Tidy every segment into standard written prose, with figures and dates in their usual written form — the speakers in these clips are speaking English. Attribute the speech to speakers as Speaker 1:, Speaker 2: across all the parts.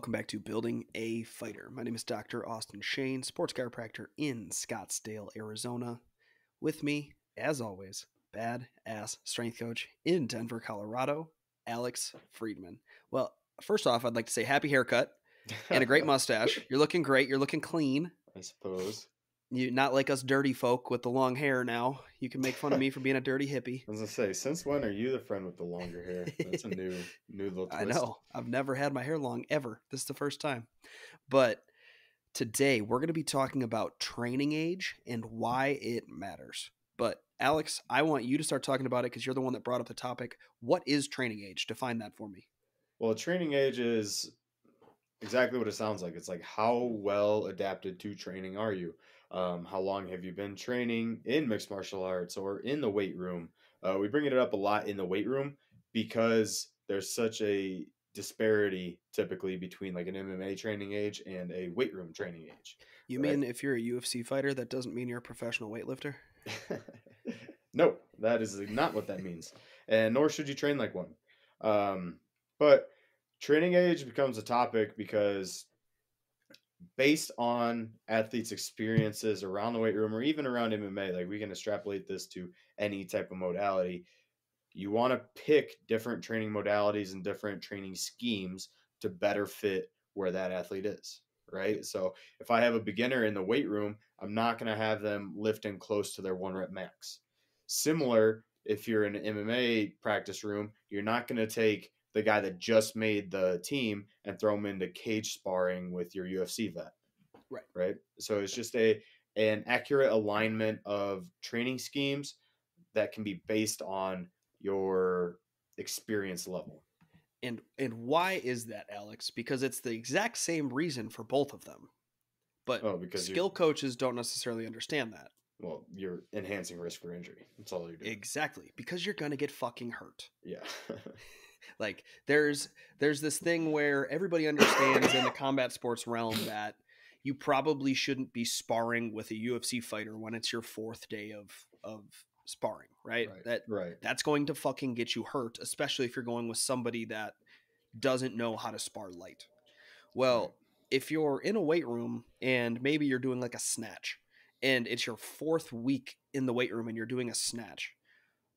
Speaker 1: welcome back to Building a Fighter. My name is Dr. Austin Shane, sports chiropractor in Scottsdale, Arizona. With me, as always, badass strength coach in Denver, Colorado, Alex Friedman. Well, first off, I'd like to say happy haircut and a great mustache. You're looking great. You're looking clean.
Speaker 2: I suppose.
Speaker 1: You not like us dirty folk with the long hair now. You can make fun of me for being a dirty hippie.
Speaker 2: I was gonna say, since when are you the friend with the longer hair? That's a new little twist.
Speaker 1: I know. I've never had my hair long ever. This is the first time. But today we're going to be talking about training age and why it matters. But Alex, I want you to start talking about it because you're the one that brought up the topic. What is training age? Define that for me.
Speaker 2: Well, training age is exactly what it sounds like. It's like, how well adapted to training are you? How long have you been training in mixed martial arts or in the weight room? We bring it up a lot in the weight room because there's such a disparity typically between like an MMA training age and a weight room training age.
Speaker 1: You
Speaker 2: Right?
Speaker 1: mean if you're a UFC fighter, that doesn't mean you're a professional weightlifter?
Speaker 2: No, that is not what that means. And nor should you train like one. But training age becomes a topic because based on athletes' experiences around the weight room or even around MMA, like we can extrapolate this to any type of modality. You want to pick different training modalities and different training schemes to better fit where that athlete is, right? So if I have a beginner in the weight room, I'm not going to have them lifting close to their 1 rep max. Similar, if you're in an MMA practice room, you're not going to take the guy that just made the team and throw him into cage sparring with your UFC vet. Right. So it's just an accurate alignment of training schemes that can be based on your experience level.
Speaker 1: And why is that, Alex? Because it's the exact same reason for both of them. But
Speaker 2: because
Speaker 1: skill coaches don't necessarily understand that.
Speaker 2: Well, you're enhancing risk for injury. That's all you're doing.
Speaker 1: Exactly. Because you're going to get fucking hurt.
Speaker 2: Yeah.
Speaker 1: Like there's this thing where everybody understands in the combat sports realm that you probably shouldn't be sparring with a UFC fighter when it's your 4th day of sparring, right? That's going to fucking get you hurt, especially if you're going with somebody that doesn't know how to spar light. Well, if you're in a weight room and maybe you're doing like a snatch and it's your 4th week in the weight room and you're doing a snatch,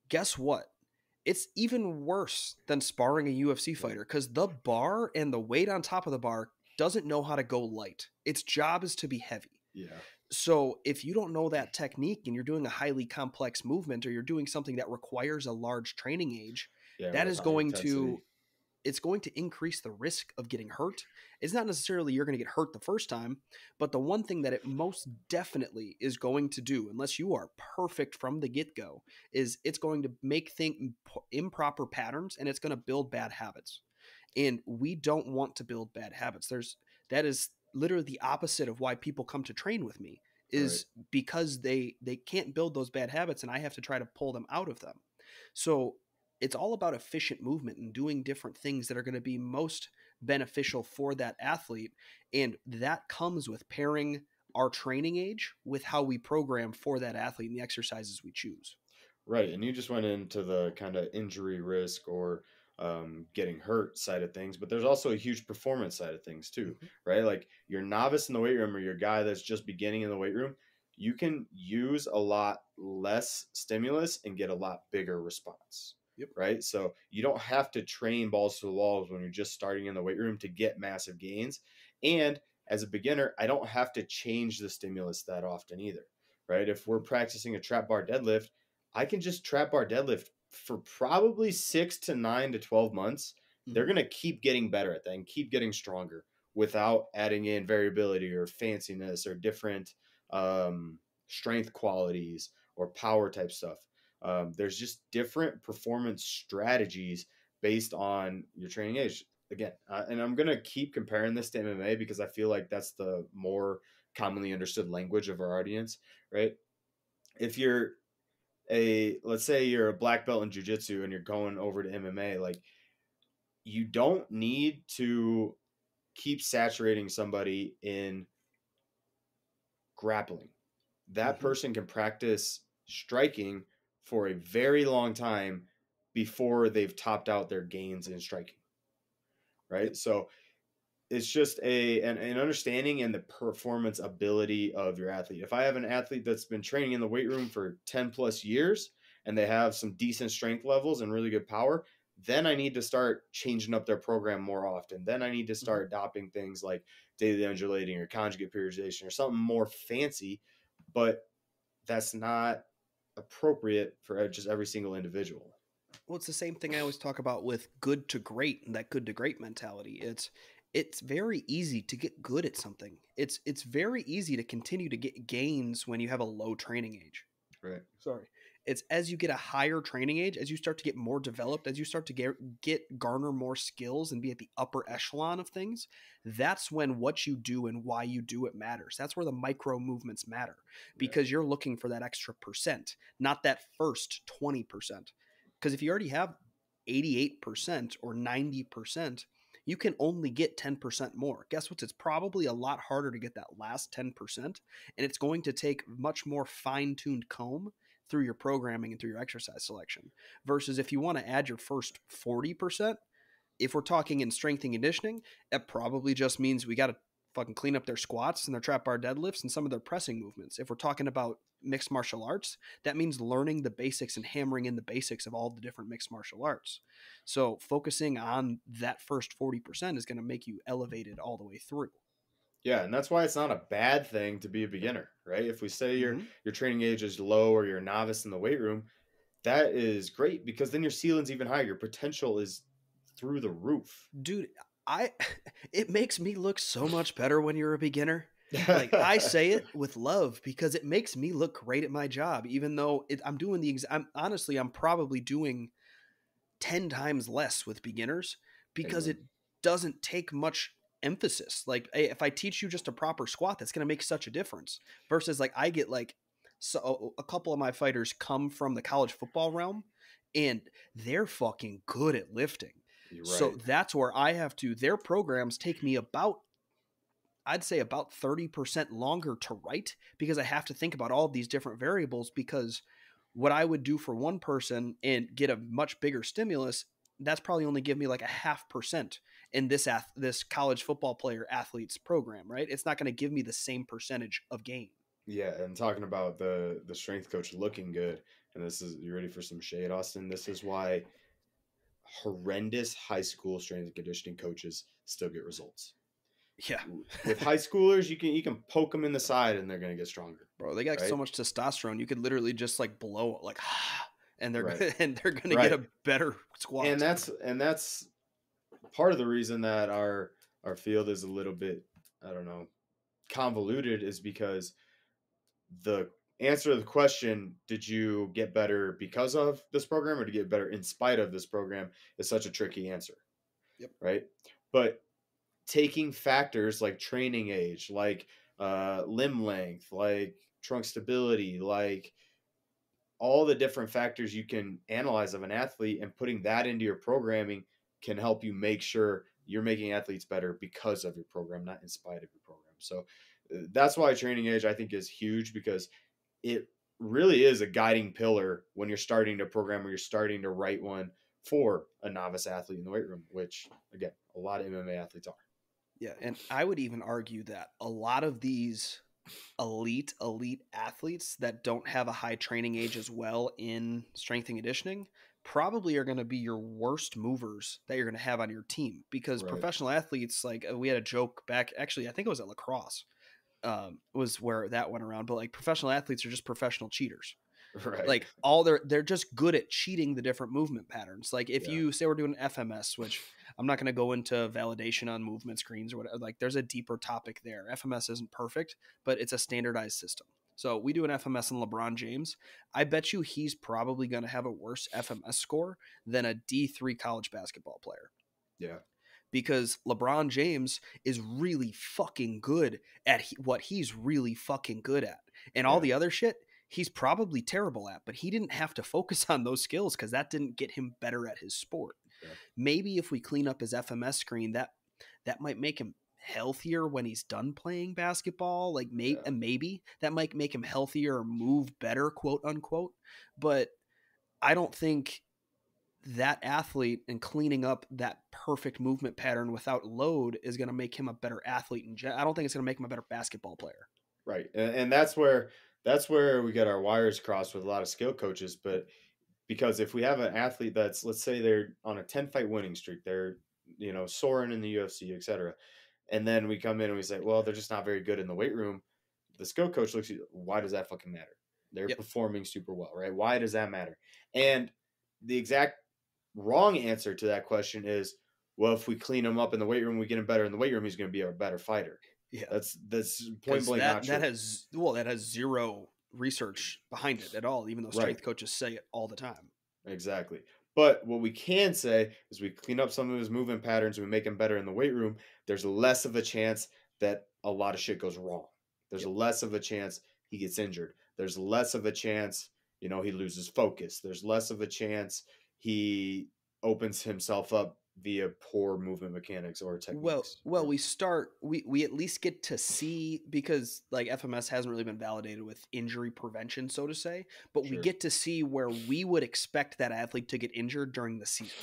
Speaker 1: guess what? It's even worse than sparring a UFC fighter because the bar and the weight on top of the bar doesn't know how to go light. Its job is to be heavy.
Speaker 2: Yeah.
Speaker 1: So if you don't know that technique and you're doing a highly complex movement or you're doing something that requires a large training age, that is going to it's going to increase the risk of getting hurt. It's not necessarily you're going to get hurt the first time, but the one thing that it most definitely is going to do, unless you are perfect from the get-go, is it's going to make improper patterns and it's going to build bad habits. And we don't want to build bad habits. That is literally the opposite of why people come to train with me, is because they can't build those bad habits and I have to try to pull them out of them. So it's all about efficient movement and doing different things that are going to be most beneficial for that athlete. And that comes with pairing our training age with how we program for that athlete and the exercises we choose.
Speaker 2: Right. And you just went into the kind of injury risk or getting hurt side of things, but there's also a huge performance side of things too, right? Like your novice in the weight room or your guy that's just beginning in the weight room, you can use a lot less stimulus and get a lot bigger response.
Speaker 1: Yep.
Speaker 2: Right. So you don't have to train balls to the walls when you're just starting in the weight room to get massive gains. And as a beginner, I don't have to change the stimulus that often either. Right. If we're practicing a trap bar deadlift, I can just trap bar deadlift for probably 6 to 9 to 12 months. They're going to keep getting better at that and keep getting stronger without adding in variability or fanciness or different strength qualities or power type stuff. There's just different performance strategies based on your training age. Again, and I'm going to keep comparing this to MMA because I feel like that's the more commonly understood language of our audience, right? If you're let's say you're a black belt in jiu-jitsu and you're going over to MMA, like you don't need to keep saturating somebody in grappling. That person can practice striking for a very long time before they've topped out their gains in striking. Right. So it's just an understanding and the performance ability of your athlete. If I have an athlete that's been training in the weight room for 10 plus years and they have some decent strength levels and really good power, then I need to start changing up their program more often. Then I need to start adopting things like daily undulating or conjugate periodization or something more fancy, but that's not appropriate for just every single individual.
Speaker 1: Well, it's the same thing I always talk about with good to great and that good to great mentality. It's very easy to get good at something. It's very easy to continue to get gains when you have a low training age.
Speaker 2: Right.
Speaker 1: Sorry. It's as you get a higher training age, as you start to get more developed, as you start to garner more skills and be at the upper echelon of things, that's when what you do and why you do it matters. That's where the micro movements matter, because you're looking for that extra percent, not that first 20%. Because if you already have 88% or 90%, you can only get 10% more. Guess what? It's probably a lot harder to get that last 10%, and it's going to take much more fine-tuned comb through your programming and through your exercise selection. Versus if you want to add your first 40%, if we're talking in strength and conditioning, it probably just means we got to fucking clean up their squats and their trap bar deadlifts and some of their pressing movements. If we're talking about mixed martial arts, that means learning the basics and hammering in the basics of all the different mixed martial arts. So focusing on that first 40% is going to make you elevated all the way through.
Speaker 2: Yeah, and that's why it's not a bad thing to be a beginner, right? If we say your training age is low or you're a novice in the weight room, that is great because then your ceiling's even higher. Your potential is through the roof.
Speaker 1: Dude, it makes me look so much better when you're a beginner. Like, I say it with love because it makes me look great at my job, even though I'm doing I'm probably doing 10 times less with beginners because it doesn't take much emphasis. Like, if I teach you just a proper squat, that's going to make such a difference versus like I get like, so a couple of my fighters come from the college football realm and they're fucking good at lifting. Right. So that's where I have to, their programs take me I'd say about 30% longer to write because I have to think about all of these different variables, because what I would do for one person and get a much bigger stimulus, that's probably only give me like a 0.5% in this college football player athlete's program, right? It's not going to give me the same percentage of gain.
Speaker 2: Yeah, and talking about the strength coach looking good, and this is, you ready for some shade, Austin? This is why horrendous high school strength and conditioning coaches still get results.
Speaker 1: Yeah.
Speaker 2: With high schoolers, you can poke them in the side and they're going to get stronger.
Speaker 1: Bro, they got so much testosterone. You could literally just like blow like and they're
Speaker 2: right.
Speaker 1: and they're going to get a better squat.
Speaker 2: And that's part of the reason that our field is a little bit, I don't know, convoluted, is because the answer to the question, did you get better because of this program or to get better in spite of this program, is such a tricky answer.
Speaker 1: Yep.
Speaker 2: Right. But taking factors like training age, like limb length, like trunk stability, like all the different factors you can analyze of an athlete and putting that into your programming can help you make sure you're making athletes better because of your program, not in spite of your program. So that's why training age, I think, is huge, because it really is a guiding pillar when you're starting to program or you're starting to write one for a novice athlete in the weight room, which, again, a lot of MMA athletes are.
Speaker 1: Yeah, and I would even argue that a lot of these elite athletes that don't have a high training age as well in strength and conditioning probably are going to be your worst movers that you're going to have on your team, because professional athletes, like we had a joke back, actually I think it was at lacrosse, was where that went around, but like professional athletes are just professional cheaters.
Speaker 2: Right.
Speaker 1: Like they're just good at cheating the different movement patterns. Like if you say we're doing FMS, which I'm not going to go into validation on movement screens or whatever, like there's a deeper topic there. FMS isn't perfect, but it's a standardized system. So we do an FMS on LeBron James. I bet you he's probably going to have a worse FMS score than a D3 college basketball player.
Speaker 2: Yeah.
Speaker 1: Because LeBron James is really fucking good at what he's really fucking good at. And all the other shit, he's probably terrible at, but he didn't have to focus on those skills because that didn't get him better at his sport. Yeah. Maybe if we clean up his FMS screen, that might make him healthier when he's done playing basketball. Like maybe that might make him healthier or move better, quote unquote. But I don't think that athlete and cleaning up that perfect movement pattern without load is going to make him a better athlete. I don't think it's going to make him a better basketball player.
Speaker 2: Right. And that's where we get our wires crossed with a lot of skill coaches. But because if we have an athlete that's, let's say they're on a 10 fight winning streak, they're, soaring in the UFC, etc. And then we come in and we say, well, they're just not very good in the weight room. The skill coach looks at you, why does that fucking matter? They're
Speaker 1: Yep.
Speaker 2: performing super well, right? Why does that matter? And the exact wrong answer to that question is, well, if we clean him up in the weight room, we get him better in the weight room, he's going to be a better fighter.
Speaker 1: Yeah.
Speaker 2: That's point blank not true.
Speaker 1: That has zero research behind it at all, even though strength coaches say it all the time.
Speaker 2: Exactly. But what we can say is we clean up some of his movement patterns, we make him better in the weight room, there's less of a chance that a lot of shit goes wrong. There's less of a chance he gets injured. There's less of a chance, he loses focus. There's less of a chance he opens himself up via poor movement mechanics or techniques.
Speaker 1: Well, we at least get to see, because like FMS hasn't really been validated with injury prevention, so to say, but we get to see where we would expect that athlete to get injured during the season.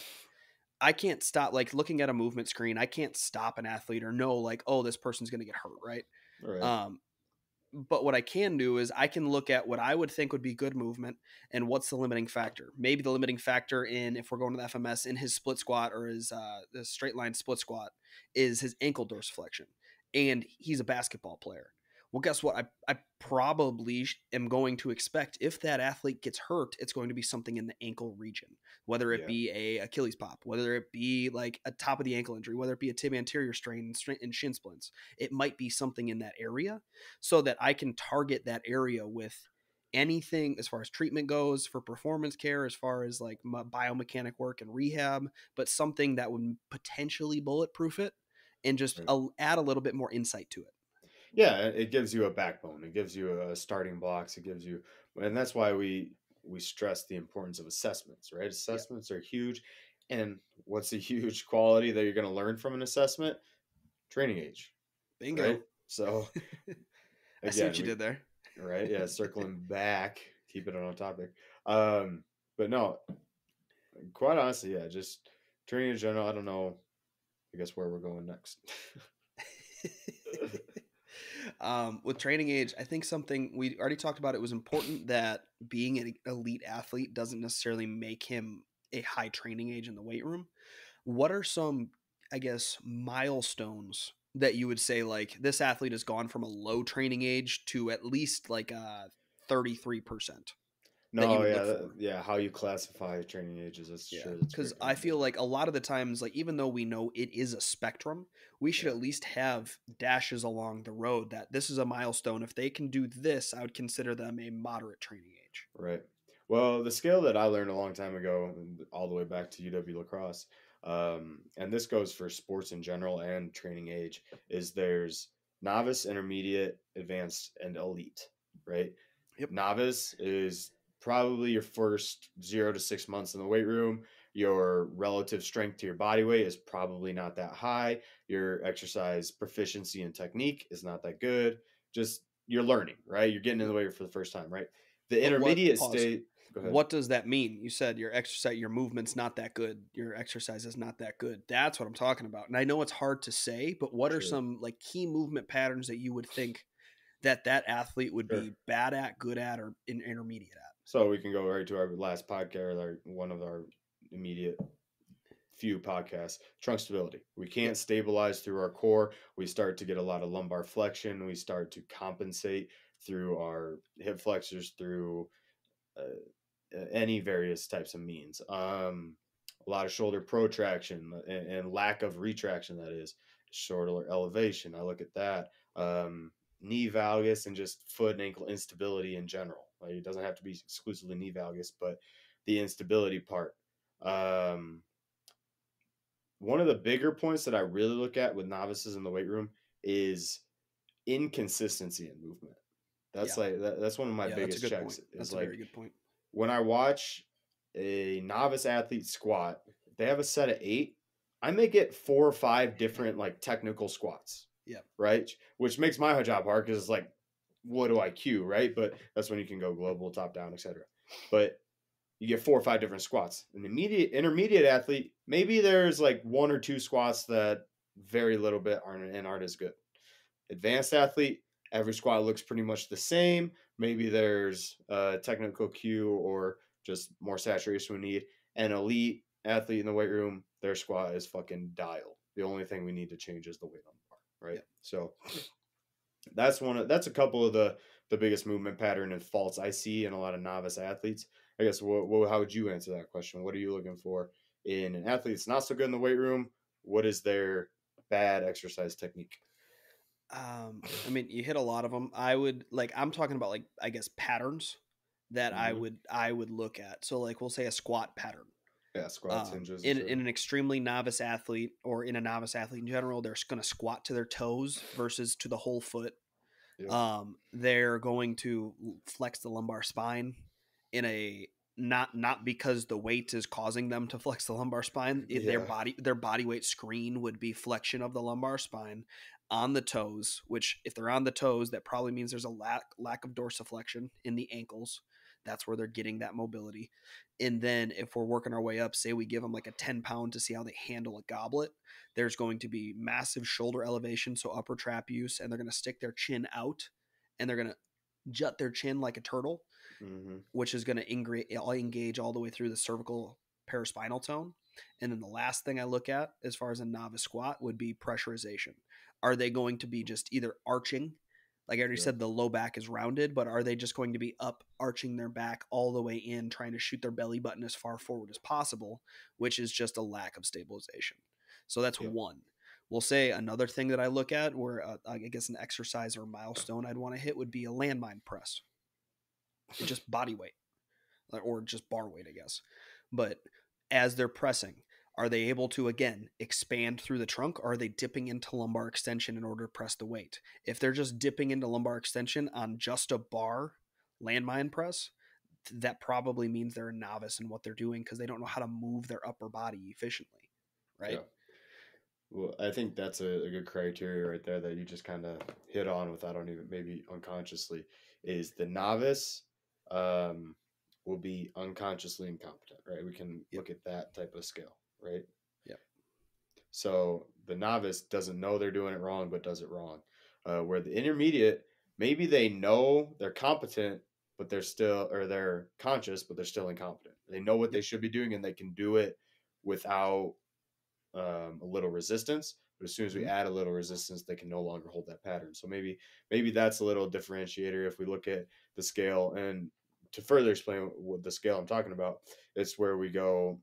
Speaker 1: I can't stop, like, looking at a movement screen, I can't stop an athlete or know, like, oh, this person's going to get hurt, right? But what I can do is I can look at what I would think would be good movement and what's the limiting factor. Maybe the limiting factor in, if we're going to the FMS, in his split squat or his the straight line split squat is his ankle dorsiflexion. And he's a basketball player. Well, guess what? I probably am going to expect, if that athlete gets hurt, it's going to be something in the ankle region, whether it be a Achilles pop, whether it be like a top of the ankle injury, whether it be a tib anterior strain and shin splints. It might be something in that area, so that I can target that area with anything as far as treatment goes for performance care, as far as like biomechanic work and rehab, but something that would potentially bulletproof it and just add a little bit more insight to it.
Speaker 2: Yeah, it gives you a backbone. It gives you a starting blocks. It gives you, and that's why we stress the importance of assessments, right? Assessments are huge. And what's a huge quality that you're going to learn from an assessment? Training age.
Speaker 1: Bingo.
Speaker 2: Right? So,
Speaker 1: I see what you did there.
Speaker 2: Right? Yeah, circling back, keep it on topic. But no, quite honestly, yeah, just training in general. I don't know, I guess, where we're going next.
Speaker 1: With training age, I think something we already talked about, it was important that being an elite athlete doesn't necessarily make him a high training age in the weight room. What are some, I guess, milestones that you would say, like, this athlete has gone from a low training age to at least like 33%?
Speaker 2: No, yeah, how you classify training ages. That's sure.
Speaker 1: Because I feel like a lot of the times, like, even though we know it is a spectrum, we should at least have dashes along the road that this is a milestone. If they can do this, I would consider them a moderate training age.
Speaker 2: Right. Well, the skill that I learned a long time ago, all the way back to UW lacrosse, and this goes for sports in general and training age, is there's novice, intermediate, advanced, and elite. Right.
Speaker 1: Yep.
Speaker 2: Novice is probably your first 0 to 6 months in the weight room. Your relative strength to your body weight is probably not that high. Your exercise proficiency and technique is not that good. Just you're learning, right? You're getting in the weight for the first time, right? The intermediate state.
Speaker 1: What does that mean? You said your exercise, your movement's not that good. Your exercise is not that good. That's what I'm talking about. And I know it's hard to say, but what are some like key movement patterns that you would think that athlete would be bad at, good at, or intermediate at?
Speaker 2: So we can go right to our last podcast, one of our immediate few podcasts, trunk stability. We can't stabilize through our core. We start to get a lot of lumbar flexion. We start to compensate through our hip flexors, through any various types of means. A lot of shoulder protraction and lack of retraction, that is, shoulder elevation. I look at that. Knee valgus and just foot and ankle instability in general. Like, it doesn't have to be exclusively knee valgus, but the instability part. One of the bigger points that I really look at with novices in the weight room is inconsistency in movement. That's that's one of my biggest checks.
Speaker 1: That's a very good point.
Speaker 2: When I watch a novice athlete squat, if they have a set of 8, I may get 4 or 5 different like technical squats.
Speaker 1: Yeah.
Speaker 2: Right. Which makes my job hard because it's like, what do I cue? Right. But that's when you can go global, top down, etc. But you get 4 or 5 different squats. An intermediate athlete, maybe there's like 1 or 2 squats that very little bit aren't as good. Advanced athlete, every squat looks pretty much the same. Maybe there's a technical cue or just more saturation we need. An elite athlete in the weight room, their squat is fucking dialed. The only thing we need to change is the weight on the bar, right? Yep. So that's a couple of the biggest movement pattern and faults I see in a lot of novice athletes. I guess how would you answer that question? What are you looking for in an athlete that's not so good in the weight room? What is their bad exercise technique?
Speaker 1: I mean, you hit a lot of them. I'm talking about like, I guess, patterns that I would look at. So like, we'll say a squat pattern.
Speaker 2: Yeah, squats, hinges.
Speaker 1: In an extremely novice athlete, or in a novice athlete in general, they're going to squat to their toes versus to the whole foot. Yep. They're going to flex the lumbar spine in a not because the weight is causing them to flex the lumbar spine. Their body weight screen would be flexion of the lumbar spine on the toes, which if they're on the toes, that probably means there's a lack of dorsiflexion in the ankles. That's where they're getting that mobility. And then if we're working our way up, say we give them like a 10-pound to see how they handle a goblet, there's going to be massive shoulder elevation, so upper trapeus, and they're going to stick their chin out, and they're going to jut their chin like a turtle, which is going to engage all the way through the cervical paraspinal tone. And then the last thing I look at as far as a novice squat would be pressurization. Are they going to be just either arching? Like I already said, the low back is rounded, but are they just going to be up, arching their back all the way in, trying to shoot their belly button as far forward as possible, which is just a lack of stabilization. So that's one. We'll say another thing that I look at, where I guess an exercise or milestone I'd want to hit would be a landmine press. It's just body weight, or just bar weight, I guess. But as they're pressing, are they able to, again, expand through the trunk, or are they dipping into lumbar extension in order to press the weight? If they're just dipping into lumbar extension on just a bar landmine press, that probably means they're a novice in what they're doing because they don't know how to move their upper body efficiently, right?
Speaker 2: Yeah. Well, I think that's a good criteria right there that you just kind of hit on without even maybe unconsciously, is the novice will be unconsciously incompetent, right? We can look at that type of scale, right?
Speaker 1: Yep.
Speaker 2: So the novice doesn't know they're doing it wrong, but does it wrong. Where the intermediate, maybe they know they're competent, but they're conscious, but they're still incompetent. They know what they should be doing, and they can do it without a little resistance. But as soon as we add a little resistance, they can no longer hold that pattern. So maybe that's a little differentiator if we look at the scale. And to further explain what the scale I'm talking about, it's where we go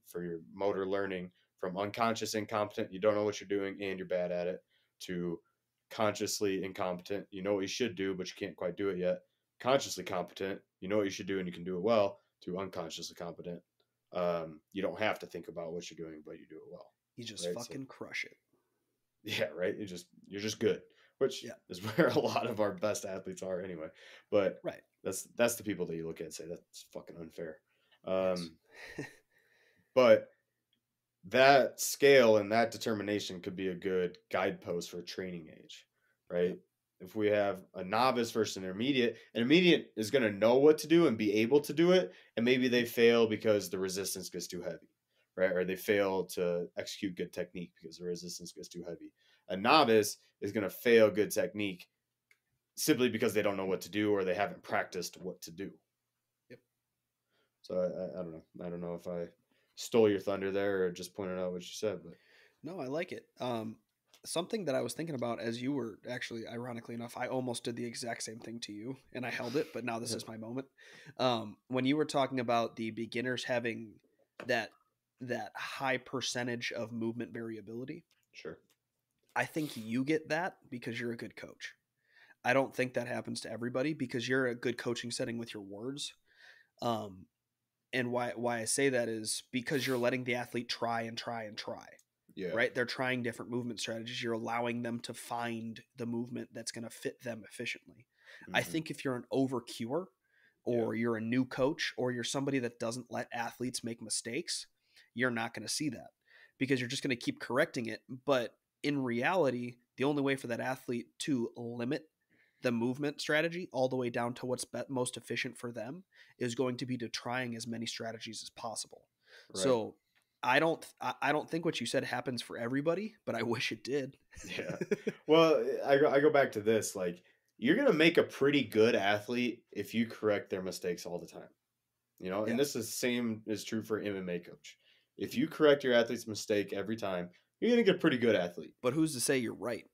Speaker 2: for your motor learning from unconscious incompetent, you don't know what you're doing and you're bad at it, to consciously incompetent, you know what you should do, but you can't quite do it yet. Consciously competent, you know what you should do and you can do it well, to unconsciously competent. You don't have to think about what you're doing, but you do it well.
Speaker 1: You just fucking crush it.
Speaker 2: Yeah, right. You're just good, which is where a lot of our best athletes are anyway. But that's the people that you look at and say that's fucking unfair. But that scale and that determination could be a good guidepost for training age, right? If we have a novice versus an intermediate is going to know what to do and be able to do it, and maybe they fail because the resistance gets too heavy, right? Or they fail to execute good technique because the resistance gets too heavy. A novice is going to fail good technique simply because they don't know what to do or they haven't practiced what to do.
Speaker 1: Yep.
Speaker 2: So I don't know. I don't know if I stole your thunder there or just pointed out what you said, but
Speaker 1: no, I like it. Something that I was thinking about as you were actually, ironically enough, I almost did the exact same thing to you and I held it, but now this is my moment. When you were talking about the beginners having that high percentage of movement variability.
Speaker 2: Sure.
Speaker 1: I think you get that because you're a good coach. I don't think that happens to everybody because you're a good coaching setting with your words. And why I say that is because you're letting the athlete try and try and try. Yeah. Right? They're trying different movement strategies. You're allowing them to find the movement that's going to fit them efficiently. Mm-hmm. I think if you're an over cuer or you're a new coach or you're somebody that doesn't let athletes make mistakes, you're not going to see that because you're just going to keep correcting it. But in reality, the only way for that athlete to limit the movement strategy all the way down to what's most efficient for them is going to be to trying as many strategies as possible.
Speaker 2: Right.
Speaker 1: So I don't think what you said happens for everybody, but I wish it did.
Speaker 2: Yeah. Well, I go back to this. Like, you're going to make a pretty good athlete if you correct their mistakes all the time. You know, and
Speaker 1: Yeah.
Speaker 2: this is same is true for MMA coach. If you correct your athlete's mistake every time, you're going to get a pretty good athlete.
Speaker 1: But who's to say you're right?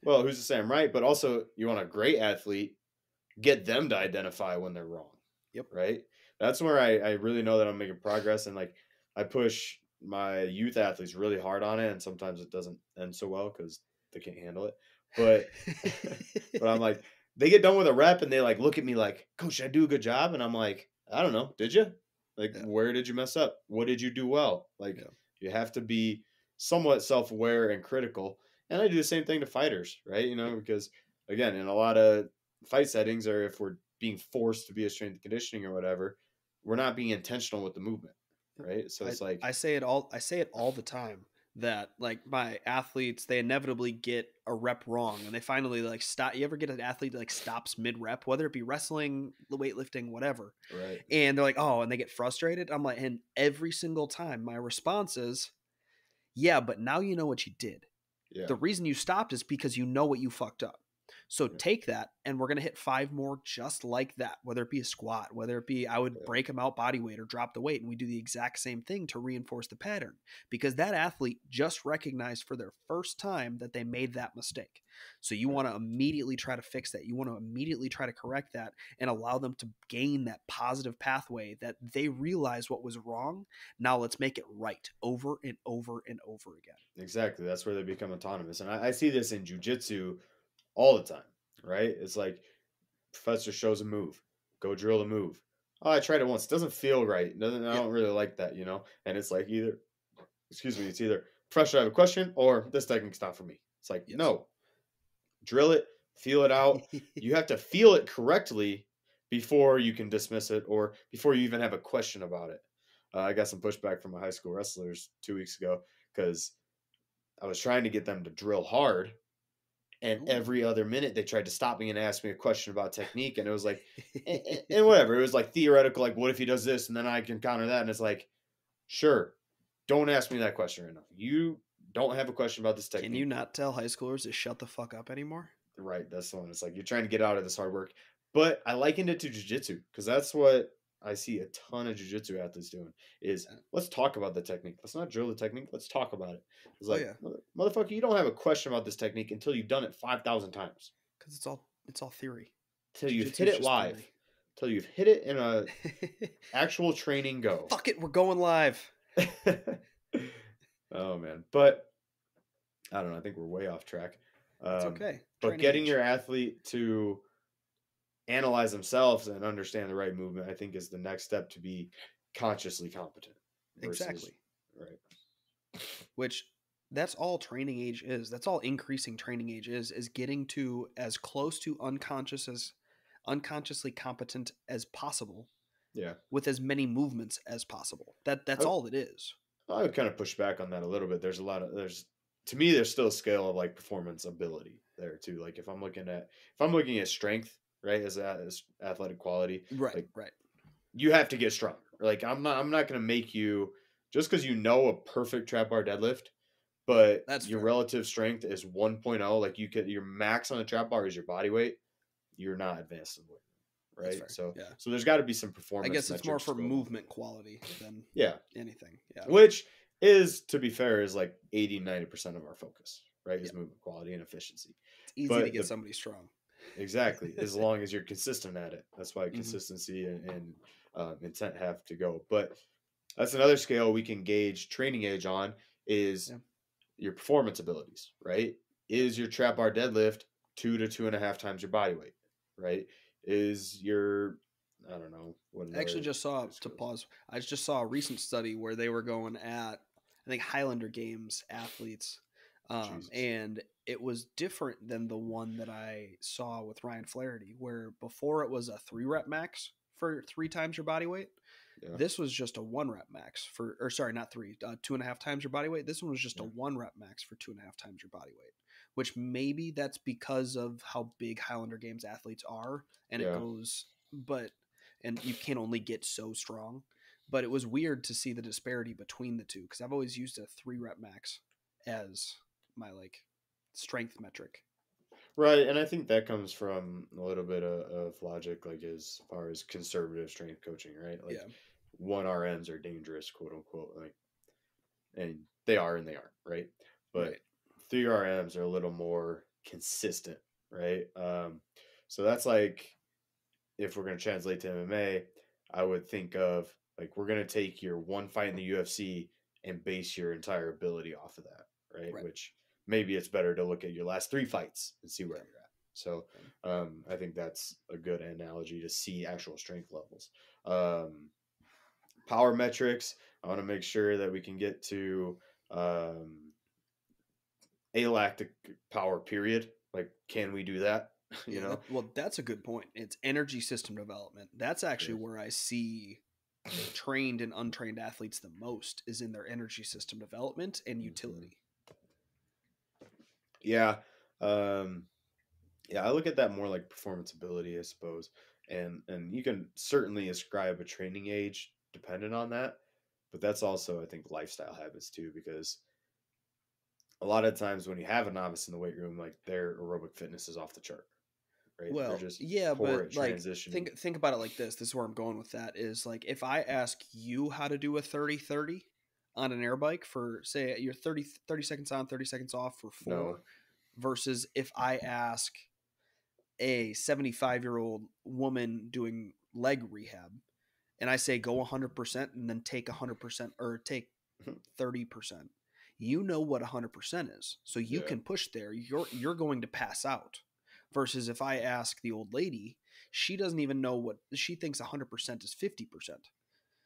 Speaker 2: Well, who's to say I'm right? But also, you want a great athlete, get them to identify when they're wrong.
Speaker 1: Yep.
Speaker 2: Right? That's where I really know that I'm making progress. And like, I push my youth athletes really hard on it. And sometimes it doesn't end so well because they can't handle it. But, but I'm like, they get done with a rep and they like look at me like, Coach, did I do a good job? And I'm like, I don't know. Did you? Like, where did you mess up? What did you do well? Like, you have to be somewhat self-aware and critical. And I do the same thing to fighters, right? You know, because again, in a lot of fight settings, or if we're being forced to be a strength and conditioning or whatever, we're not being intentional with the movement, right? So it's like
Speaker 1: I say it all the time that like my athletes, they inevitably get a rep wrong and they finally like stop. You ever get an athlete that like stops mid rep, whether it be wrestling, weightlifting, whatever,
Speaker 2: right?
Speaker 1: And they're like, oh, and they get frustrated. I'm like, and every single time my response is, yeah, but now you know what you did.
Speaker 2: Yeah.
Speaker 1: The reason you stopped is because you know what you fucked up. So take that, and we're going to hit 5 more just like that, whether it be a squat, whether it be I would break them out body weight or drop the weight, and we do the exact same thing to reinforce the pattern because that athlete just recognized for their first time that they made that mistake. So you want to immediately try to fix that. You want to immediately try to correct that and allow them to gain that positive pathway that they realize what was wrong. Now let's make it right over and over and over again.
Speaker 2: Exactly. That's where they become autonomous. And I see this in jiu-jitsu all the time, right? It's like professor shows a move, go drill the move. Oh, I tried it once. It doesn't feel right. I don't really like that, you know? And it's like it's either professor, I have a question, or this technique's not for me. It's like, no, drill it, feel it out. You have to feel it correctly before you can dismiss it or before you even have a question about it. I got some pushback from my high school wrestlers 2 weeks ago because I was trying to get them to drill hard. And every other minute they tried to stop me and ask me a question about technique. And it was like, and whatever. It was like theoretical, like, what if he does this? And then I can counter that. And it's like, sure, don't ask me that question right now. You don't have a question about this technique.
Speaker 1: Can you not tell high schoolers to shut the fuck up anymore?
Speaker 2: Right. That's the one. It's like, you're trying to get out of this hard work. But I likened it to jiu-jitsu because that's what I see a ton of jiu-jitsu athletes doing is let's talk about the technique. Let's not drill the technique. Let's talk about it. It's like, motherfucker, you don't have a question about this technique until you've done it 5,000 times.
Speaker 1: Because it's all theory.
Speaker 2: Until you've hit it live. Theory. Until you've hit it in a actual training go.
Speaker 1: Fuck it, we're going live.
Speaker 2: Oh, man. But I don't know. I think we're way off track.
Speaker 1: It's okay.
Speaker 2: But getting your athlete to analyze themselves and understand the right movement, I think, is the next step to be consciously competent.
Speaker 1: Exactly.
Speaker 2: Right.
Speaker 1: Which that's all training age is. That's all increasing training age is getting to as close to unconsciously competent as possible.
Speaker 2: Yeah.
Speaker 1: With as many movements as possible. That's all it is.
Speaker 2: I would kind of push back on that a little bit. There's to me, there's still a scale of like performance ability there too. Like if I'm looking at strength, right, as athletic quality,
Speaker 1: right, right.
Speaker 2: You have to get stronger. Like I'm not going to make you just because you know a perfect trap bar deadlift, but your relative strength is 1.0. Like your max on a trap bar is your body weight. You're not advanced in weight, right? So there's got to be some performance.
Speaker 1: I guess it's more for movement quality than anything. Yeah,
Speaker 2: which is, to be fair, is like 80-90% of our focus, right? Is movement quality and efficiency.
Speaker 1: It's easy to get somebody strong.
Speaker 2: Exactly, as long as you're consistent at it. That's why consistency and intent have to go. But that's another scale we can gauge training age on is your performance abilities, right? Is your trap bar deadlift 2 to 2.5 times your body weight, right? Is your I don't know what.
Speaker 1: I actually just saw I just saw a recent study where they were going at I think Highlander Games athletes, and it was different than the one that I saw with Ryan Flaherty, where before it was a 3-rep max for 3 times your body weight. Yeah. This was just a 1-rep max not 3, 2.5 times your body weight. This one was just a 1-rep max for 2.5 times your body weight, which maybe that's because of how big Highlander Games athletes are, and it
Speaker 2: Yeah.
Speaker 1: goes, and you can only get so strong. But it was weird to see the disparity between the two, because I've always used a 3-rep max as my like strength metric.
Speaker 2: Right, and I think that comes from a little bit of logic, like as far as conservative strength coaching, right? Like
Speaker 1: Yeah.
Speaker 2: 1 RMs are dangerous, quote unquote, like, and they are and they aren't, right? But
Speaker 1: Right.
Speaker 2: 3 RMs are a little more consistent, right? So that's like, if we're going to translate to MMA, I would think of like, we're going to take your one fight in the UFC and base your entire ability off of that, right?
Speaker 1: Right.
Speaker 2: Which maybe it's better to look at your last 3 fights and see where
Speaker 1: Yeah.
Speaker 2: you're at. So I think that's a good analogy to see actual strength levels. Power metrics, I want to make sure that we can get to alactic power, period. Like, can we do that? You
Speaker 1: Yeah,
Speaker 2: know?
Speaker 1: that's a good point. It's energy system development. That's actually
Speaker 2: Yeah.
Speaker 1: where I see trained and untrained athletes the most, is in their energy system development and
Speaker 2: Mhm.
Speaker 1: utility.
Speaker 2: Yeah. Um, yeah, I look at that more like performance ability, I suppose. And you can certainly ascribe a training age dependent on that, but that's also, I think, lifestyle habits too, because a lot of times when you have a novice in the weight room, like, their aerobic fitness is off the chart, right? They're
Speaker 1: Well,
Speaker 2: just
Speaker 1: yeah,
Speaker 2: poor
Speaker 1: but
Speaker 2: at
Speaker 1: like
Speaker 2: transitioning.
Speaker 1: think about it like this. This is where I'm going with that, is like, if I ask you how to do a 30-30 on an air bike for, say, you're 30 seconds on, 30 seconds off for
Speaker 2: No.
Speaker 1: 4, versus if I ask a 75-year-old woman doing leg rehab and I say go 100% and then take 100% or take 30%, you know what 100% is. So you
Speaker 2: Yeah.
Speaker 1: can push there. You're going to pass out. Versus if I ask the old lady, she doesn't even know what she thinks 100% is 50%.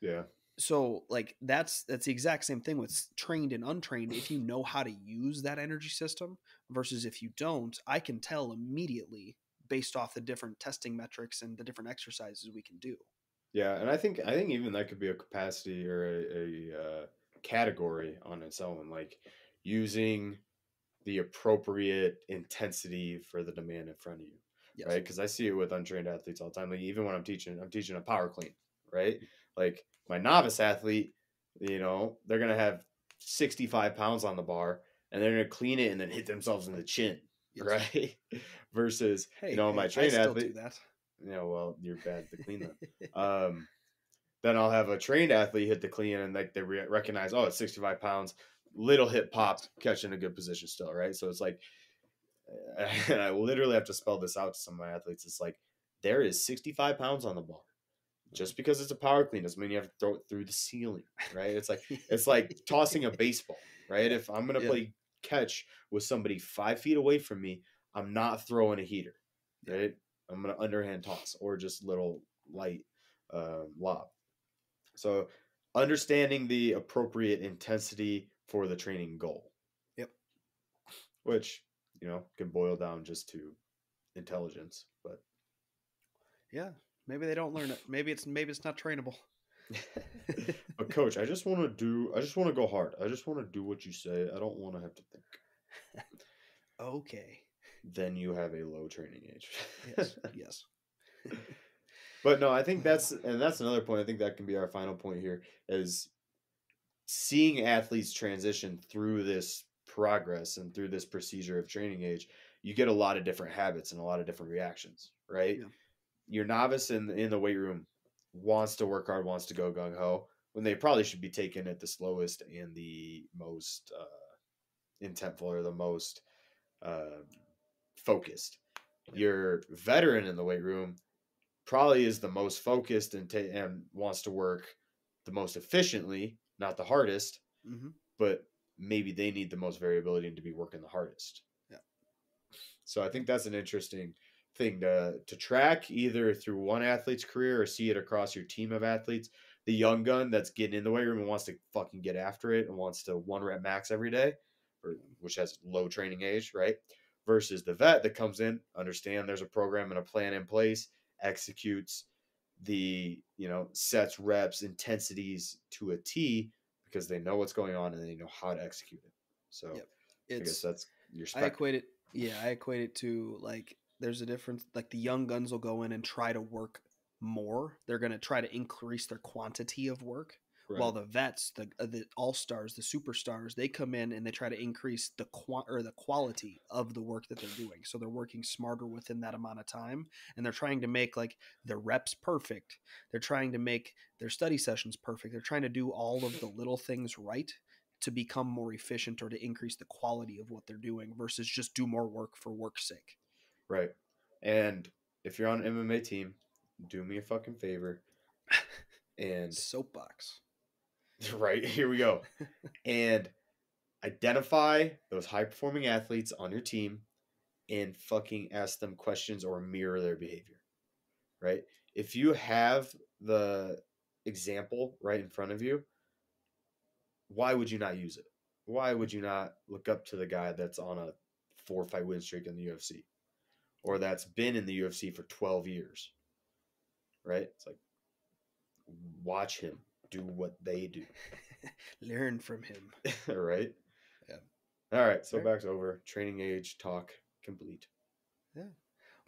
Speaker 2: Yeah.
Speaker 1: So like that's the exact same thing with trained and untrained. If you know how to use that energy system versus if you don't, I can tell immediately based off the different testing metrics and the different exercises we can do.
Speaker 2: Yeah, and I think even that could be a capacity or a category on its own, like using the appropriate intensity for the demand in front of you,
Speaker 1: Yes.
Speaker 2: right? Because I see it with untrained athletes all the time. Like, even when I'm teaching a power clean, right? Like, my novice athlete, they're gonna have 65 pounds on the bar and they're gonna clean it and then hit themselves in the chin,
Speaker 1: Yes.
Speaker 2: right? Versus,
Speaker 1: Hey,
Speaker 2: my
Speaker 1: I
Speaker 2: trained
Speaker 1: still do
Speaker 2: athlete,
Speaker 1: that.
Speaker 2: well, you're bad to clean them. Then I'll have a trained athlete hit the clean and like they recognize, oh, it's 65 pounds, little hip pop,
Speaker 1: Yes.
Speaker 2: catch in a good position still, right? So it's like, and I literally have to spell this out to some of my athletes. It's like, there is 65 pounds on the bar. Just because it's a power clean doesn't mean you have to throw it through the ceiling, right? It's like tossing a baseball, right? If I'm gonna
Speaker 1: Yeah.
Speaker 2: play catch with somebody 5 feet away from me, I'm not throwing a heater,
Speaker 1: Yeah.
Speaker 2: right? I'm gonna underhand toss or just little light lob. So, understanding the appropriate intensity for the training goal,
Speaker 1: Yep.
Speaker 2: which, can boil down just to intelligence, but
Speaker 1: Yeah. Maybe they don't learn it. Maybe it's not trainable.
Speaker 2: but coach, I just want to go hard. I just want to do what you say. I don't want to have to think.
Speaker 1: Okay.
Speaker 2: Then you have a low training age.
Speaker 1: Yes. Yes.
Speaker 2: But no, I think that's another point. I think that can be our final point here, is seeing athletes transition through this progress and through this procedure of training age. You get a lot of different habits and a lot of different reactions, right?
Speaker 1: Yeah.
Speaker 2: Your novice in the weight room wants to work hard, wants to go gung ho, when they probably should be taken at the slowest and the most intentful, or the most uh, focused.
Speaker 1: Yeah.
Speaker 2: Your veteran in the weight room probably is the most focused and wants to work the most efficiently, not the hardest,
Speaker 1: Mm-hmm.
Speaker 2: but maybe they need the most variability and to be working the hardest.
Speaker 1: Yeah.
Speaker 2: So I think that's an interesting thing to track, either through one athlete's career or see it across your team of athletes. The young gun that's getting in the weight room and wants to fucking get after it and wants to 1 rep max every day, which has low training age, right? Versus the vet that comes in, understand there's a program and a plan in place, executes the, sets, reps, intensities to a T, because they know what's going on and they know how to execute it. So
Speaker 1: Yep.
Speaker 2: I guess
Speaker 1: It's
Speaker 2: that's your
Speaker 1: I
Speaker 2: spectrum.
Speaker 1: equate it Yeah, I equate it to like there's a difference. Like the young guns will go in and try to work more. They're going to try to increase their quantity of work. While
Speaker 2: Right.
Speaker 1: the vets, the all stars, the superstars, they come in and they try to increase the quality of the work that they're doing. So they're working smarter within that amount of time, and they're trying to make like their reps perfect. They're trying to make their study sessions perfect. They're trying to do all of the little things right to become more efficient or to increase the quality of what they're doing versus just do more work for work's sake.
Speaker 2: Right. And if you're on an MMA team, do me a fucking favor and
Speaker 1: Soapbox.
Speaker 2: right, here we go. And identify those high performing athletes on your team and fucking ask them questions or mirror their behavior. Right? If you have the example right in front of you, why would you not use it? Why would you not look up to the guy that's on a 4-fight win streak in the UFC or that's been in the UFC for 12 years? Right? It's like, watch him do what they do.
Speaker 1: Learn from him.
Speaker 2: Right?
Speaker 1: Yeah.
Speaker 2: All right. So back's over. Training age talk complete.
Speaker 1: Yeah.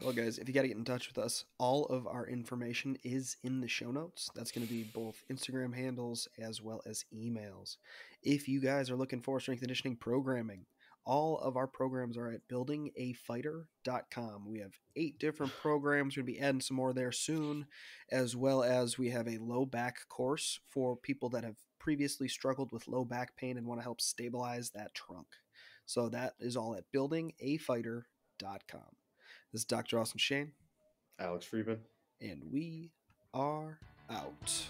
Speaker 1: Well, guys, if you got to get in touch with us, all of our information is in the show notes. That's going to be both Instagram handles as well as emails. If you guys are looking for strength conditioning programming, all of our programs are at buildingafighter.com. We have 8 different programs. We're going to be adding some more there soon, as well as we have a low back course for people that have previously struggled with low back pain and want to help stabilize that trunk. So that is all at buildingafighter.com. This is Dr. Austin Shane.
Speaker 2: Alex Friedman.
Speaker 1: And we are out.